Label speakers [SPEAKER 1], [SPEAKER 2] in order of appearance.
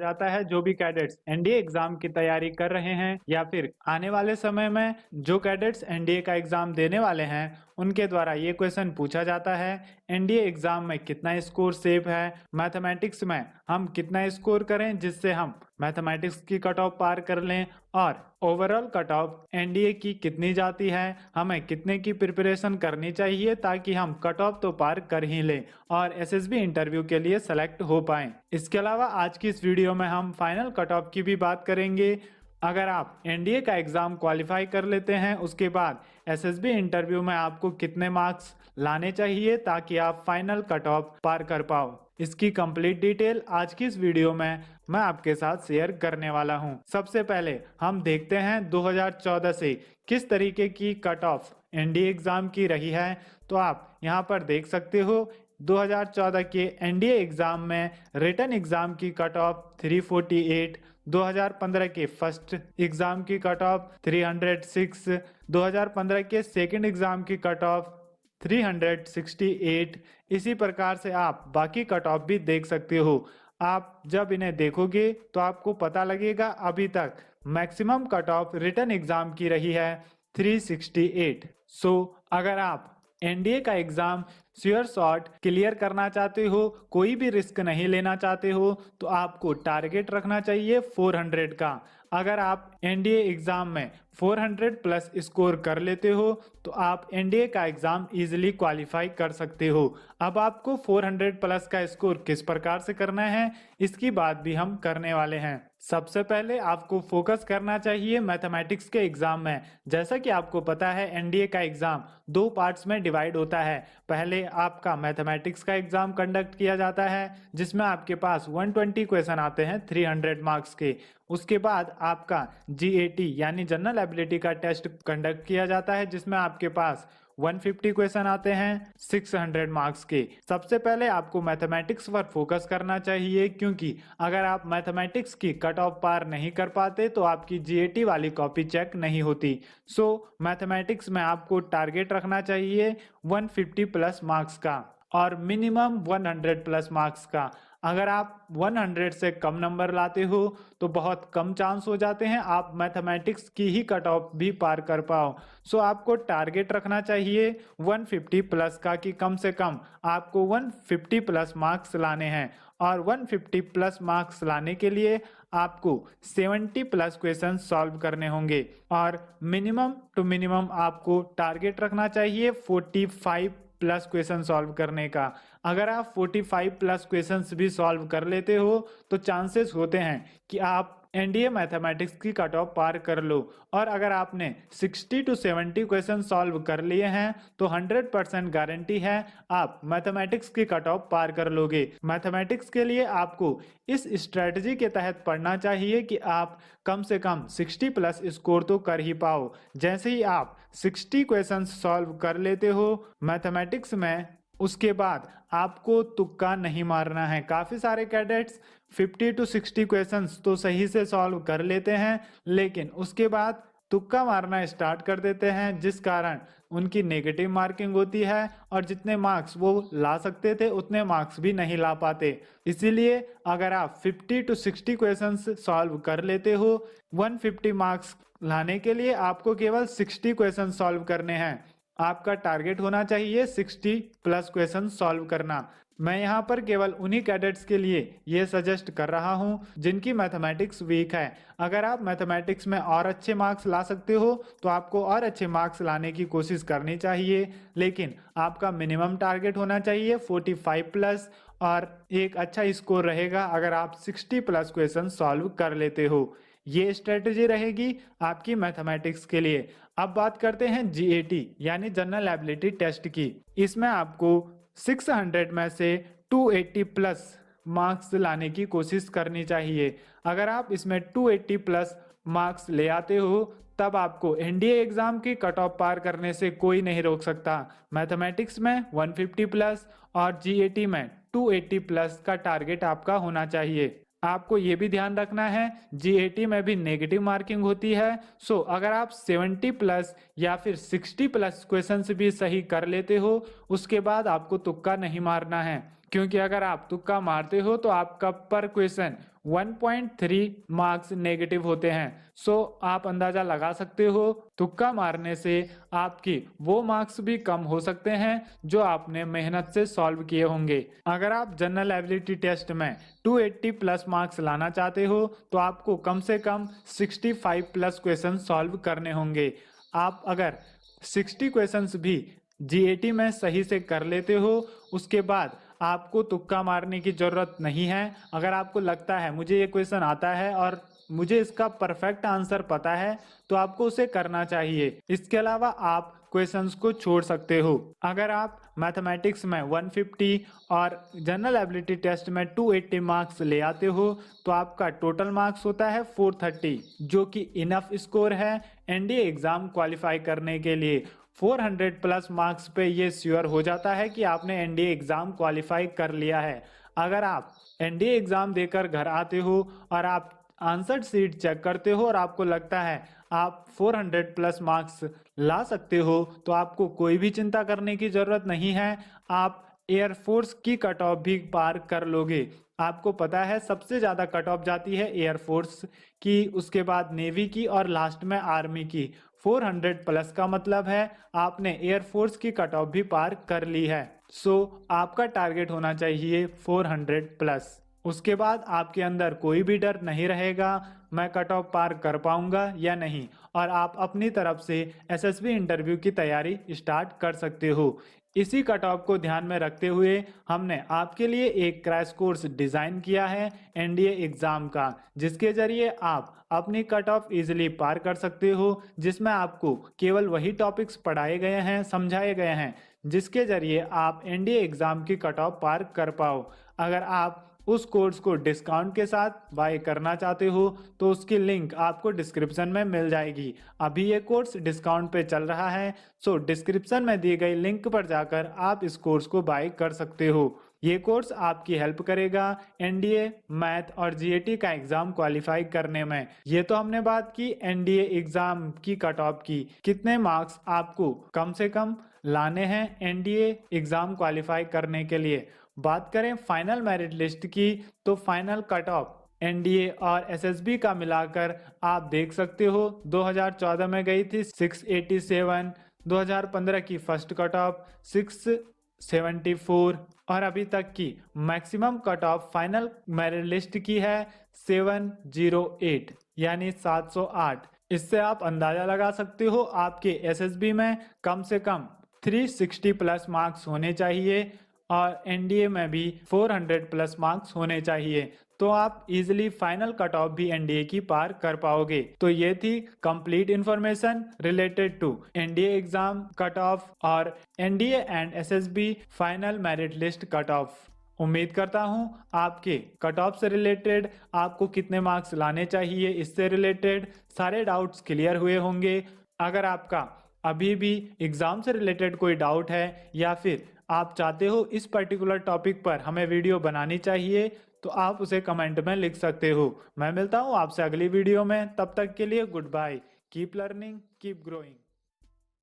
[SPEAKER 1] जाता है जो भी कैडेट्स एनडीए एग्जाम की तैयारी कर रहे हैं या फिर आने वाले समय में जो कैडेट्स एनडीए का एग्जाम देने वाले हैं उनके द्वारा ये क्वेश्चन पूछा जाता है। एनडीए एग्जाम में कितना स्कोर सेफ है, मैथमेटिक्स में हम कितना स्कोर करें जिससे हम मैथमेटिक्स की कट ऑफ पार कर लें, और ओवरऑल कट ऑफ एनडीए की कितनी जाती है, हमें कितने की प्रिपरेशन करनी चाहिए ताकि हम कट ऑफ तो पार कर ही लें और एसएसबी इंटरव्यू के लिए सेलेक्ट हो पाएं। इसके अलावा आज की इस वीडियो में हम फाइनल कट ऑफ की भी बात करेंगे। अगर आप एनडीए का एग्जाम क्वालिफाई कर लेते हैं उसके बाद एसएसबी इंटरव्यू में आपको कितने मार्क्स लाने चाहिए ताकि आप फाइनल कट ऑफ पार कर पाओ, इसकी कंप्लीट डिटेल आज की इस वीडियो में मैं आपके साथ शेयर करने वाला हूं। सबसे पहले हम देखते हैं 2014 से किस तरीके की कट ऑफ एनडीए एग्जाम की रही है। तो आप यहां पर देख सकते हो 2014 के एनडीए एग्जाम में रिटन एग्जाम की कट ऑफ 348, 2015 के फर्स्ट एग्जाम की कट ऑफ 306, 2015 के सेकंड एग्जाम की कट ऑफ 368। इसी प्रकार से आप बाकी कट ऑफ भी देख सकते हो। आप जब इन्हें देखोगे तो आपको पता लगेगा अभी तक maximum cut off written exam की रही है 368। अगर आप एनडीए का एग्जाम श्योर शॉट क्लियर करना चाहते हो, कोई भी रिस्क नहीं लेना चाहते हो, तो आपको टारगेट रखना चाहिए 400 का। अगर आप एनडीए एग्जाम में 400 प्लस स्कोर कर लेते हो तो आप एनडीए का एग्जाम इजीली क्वालिफाई कर सकते हो। अब आपको 400 प्लस का स्कोर किस प्रकार से करना है इसकी बात भी हम करने वाले हैं। सबसे पहले आपको फोकस करना चाहिए मैथमेटिक्स के एग्जाम में। जैसा कि आपको पता है एनडीए का एग्जाम दो पार्ट्स में डिवाइड होता है। पहले आपका मैथमेटिक्स का एग्जाम कंडक्ट किया जाता है जिसमें आपके पास 120 क्वेश्चन आते हैं 300 मार्क्स के। उसके बाद आपका जीएटी यानी जनरल एबिलिटी का टेस्ट कंडक्ट किया जाता है जिसमें आपके पास 150 क्वेश्चन आते हैं 600 मार्क्स के। सबसे पहले आपको मैथमेटिक्स पर फोकस करना चाहिए क्योंकि अगर आप मैथमेटिक्स की कट ऑफ पार नहीं कर पाते तो आपकी जीएटी वाली कॉपी चेक नहीं होती। मैथमेटिक्स में आपको टारगेट रखना चाहिए 150 प्लस मार्क्स का और मिनिमम 100 प्लस मार्क्स का। अगर आप 100 से कम नंबर लाते हो तो बहुत कम चांस हो जाते हैं आप मैथमेटिक्स की ही कट ऑफ भी पार कर पाओ। आपको टारगेट रखना चाहिए 150 प्लस का कि कम से कम आपको 150 प्लस मार्क्स लाने हैं, और 150 प्लस मार्क्स लाने के लिए आपको 70 प्लस क्वेश्चन सॉल्व करने होंगे और मिनिमम टू मिनिमम आपको टारगेट रखना चाहिए 45 प्लस क्वेश्चन सॉल्व करने का। अगर आप 45 प्लस क्वेश्चंस भी सॉल्व कर लेते हो तो चांसेस होते हैं कि आप एनडीए मैथमेटिक्स की कट ऑफ पार कर लो, और अगर आपने 60 to 70 क्वेश्चन सॉल्व कर लिए हैं तो 100% गारंटी है आप मैथमेटिक्स की कट ऑफ पार कर लोगे। मैथमेटिक्स के लिए आपको इस स्ट्रेटजी के तहत पढ़ना चाहिए कि आप कम से कम 60 प्लस स्कोर तो कर ही पाओ। जैसे ही आप 60 क्वेश्चन सॉल्व कर लेते हो मैथमेटिक्स में, उसके बाद आपको तुक्का नहीं मारना है। काफी सारे कैडेट्स 50 to 60 क्वेश्चंस तो सही से सॉल्व कर लेते हैं लेकिन उसके बाद तुक्का मारना स्टार्ट कर देते हैं जिस कारण उनकी नेगेटिव मार्किंग होती है और जितने मार्क्स वो ला सकते थे उतने मार्क्स भी नहीं ला पाते। इसीलिए अगर आप 50 to 60 क्वेश्चंस सॉल्व कर लेते हो 150 मार्क्स लाने के लिए आपको केवल 60 क्वेश्चन सॉल्व करने हैं। आपका टारगेट होना चाहिए 60 प्लस क्वेश्चन सॉल्व करना। मैं यहाँ पर केवल उन्हीं कैडेट्स के लिए ये सजेस्ट कर रहा हूँ जिनकी मैथमेटिक्स वीक है। अगर आप मैथमेटिक्स में और अच्छे मार्क्स ला सकते हो तो आपको और अच्छे मार्क्स लाने की कोशिश करनी चाहिए, लेकिन आपका मिनिमम टारगेट होना चाहिए 45 प्लस और एक अच्छा स्कोर रहेगा अगर आप 60 प्लस क्वेश्चन सॉल्व कर लेते हो। ये स्ट्रेटजी रहेगी आपकी मैथमेटिक्स के लिए। अब बात करते हैं जीएटी यानी जनरल एबिलिटी टेस्ट की। इसमें आपको 600 में से 280 प्लस मार्क्स लाने की कोशिश करनी चाहिए। अगर आप इसमें 280 प्लस मार्क्स ले आते हो तब आपको एनडीए एग्जाम की कट ऑफ पार करने से कोई नहीं रोक सकता। मैथमेटिक्स में 150 प्लस और जीएटी में 280 प्लस का टारगेट आपका होना चाहिए। आपको ये भी ध्यान रखना है जीएटी में भी नेगेटिव मार्किंग होती है। अगर आप 70 प्लस या फिर 60 प्लस क्वेश्चंस भी सही कर लेते हो उसके बाद आपको तुक्का नहीं मारना है, क्योंकि अगर आप तुक्का मारते हो तो आपका पर क्वेश्चन 1.3 मार्क्स नेगेटिव होते हैं। सो आप अंदाजा लगा सकते हो तुक्का मारने से आपकी वो मार्क्स भी कम हो सकते हैं जो आपने मेहनत से सॉल्व किए होंगे। अगर आप जनरल एबिलिटी टेस्ट में 280 प्लस मार्क्स लाना चाहते हो तो आपको कम से कम 65 प्लस क्वेश्चन सॉल्व करने होंगे। आप अगर 60 क्वेश्चंस भी जीएटी में सही से कर लेते हो उसके बाद आपको तुक्का मारने की जरूरत नहीं है। अगर आपको लगता है मुझे ये क्वेश्चन आता है और मुझे इसका परफेक्ट आंसर पता है तो आपको उसे करना चाहिए। इसके अलावा आप क्वेश्चंस को छोड़ सकते हो। अगर आप मैथमेटिक्स में 150 और जनरल एबिलिटी टेस्ट में 280 मार्क्स ले आते हो तो आपका टोटल मार्क्स होता है 430 जो कि इनफ स्कोर है एनडीए एग्जाम क्वालिफाई करने के लिए। 400 प्लस मार्क्स पे ये श्योर हो जाता है कि आपने एनडीए एग्जाम क्वालिफाई कर लिया है। अगर आप एनडीए एग्जाम देकर घर आते हो और आप आंसर शीट चेक करते हो और आपको लगता है आप 400 प्लस मार्क्स ला सकते हो तो आपको कोई भी चिंता करने की जरूरत नहीं है। आप एयरफोर्स की कट ऑफ भी पार कर लोगे। आपको पता है सबसे ज्यादा कट ऑफ जाती है एयरफोर्स की, उसके बाद नेवी की और लास्ट में आर्मी की। 400 प्लस का मतलब है आपने एयरफोर्स की कट ऑफ भी पार कर ली है। सो आपका टारगेट होना चाहिए 400 प्लस। उसके बाद आपके अंदर कोई भी डर नहीं रहेगा मैं कट ऑफ पार कर पाऊंगा या नहीं, और आप अपनी तरफ से एसएसबी इंटरव्यू की तैयारी स्टार्ट कर सकते हो। इसी कट ऑफ को ध्यान में रखते हुए हमने आपके लिए एक क्रैश कोर्स डिजाइन किया है एनडीए एग्जाम का, जिसके जरिए आप अपनी कट ऑफ इजिली पार कर सकते हो, जिसमें आपको केवल वही टॉपिक्स पढ़ाए गए हैं, समझाए गए हैं, जिसके जरिए आप एनडीए एग्जाम की कट ऑफ पार कर पाओ। अगर आप उस कोर्स को डिस्काउंट के साथ बाय करना चाहते हो तो उसकी लिंक आपको डिस्क्रिप्शन में मिल जाएगी। अभी ये कोर्स डिस्काउंट पे चल रहा है, सो डिस्क्रिप्शन में दी गई लिंक पर जाकर आप इस कोर्स को बाय कर सकते हो। ये कोर्स आपकी हेल्प करेगा एनडीए, मैथ और जीएटी का एग्जाम क्वालिफाई करने में। ये तो हमने बात की एनडीए एग्जाम की कट ऑफ की, कितने मार्क्स आपको कम से कम लाने हैं एनडीए एग्जाम क्वालिफाई करने के लिए। बात करें फाइनल मेरिट लिस्ट की तो फाइनल कट ऑफ एनडीए और एसएसबी का मिलाकर आप देख सकते हो 2014 में गई थी 687, 2015 की फर्स्ट कट ऑफ 674 और अभी तक की maximum cut of final merit list की है 708 यानी 708। इससे आप अंदाजा लगा सकते हो आपके एसएसबी में कम से कम 360 प्लस मार्क्स होने चाहिए और एनडीए में भी 400 प्लस मार्क्स होने चाहिए, तो आप इजीली फाइनल कट ऑफ भी एनडीए की पार कर पाओगे। तो ये थी complete information related to NDA exam cut off और NDA and SSB final merit list cut off. उम्मीद करता हूं आपके कट ऑफ से रिलेटेड आपको कितने मार्क्स लाने चाहिए इससे रिलेटेड सारे डाउट्स क्लियर हुए होंगे। अगर आपका अभी भी एग्जाम से रिलेटेड कोई डाउट है या फिर आप चाहते हो इस पर्टिकुलर टॉपिक पर हमें वीडियो बनानी चाहिए तो आप उसे कमेंट में लिख सकते हो। मैं मिलता हूं आपसे अगली वीडियो में, तब तक के लिए goodbye. Keep learning, keep growing.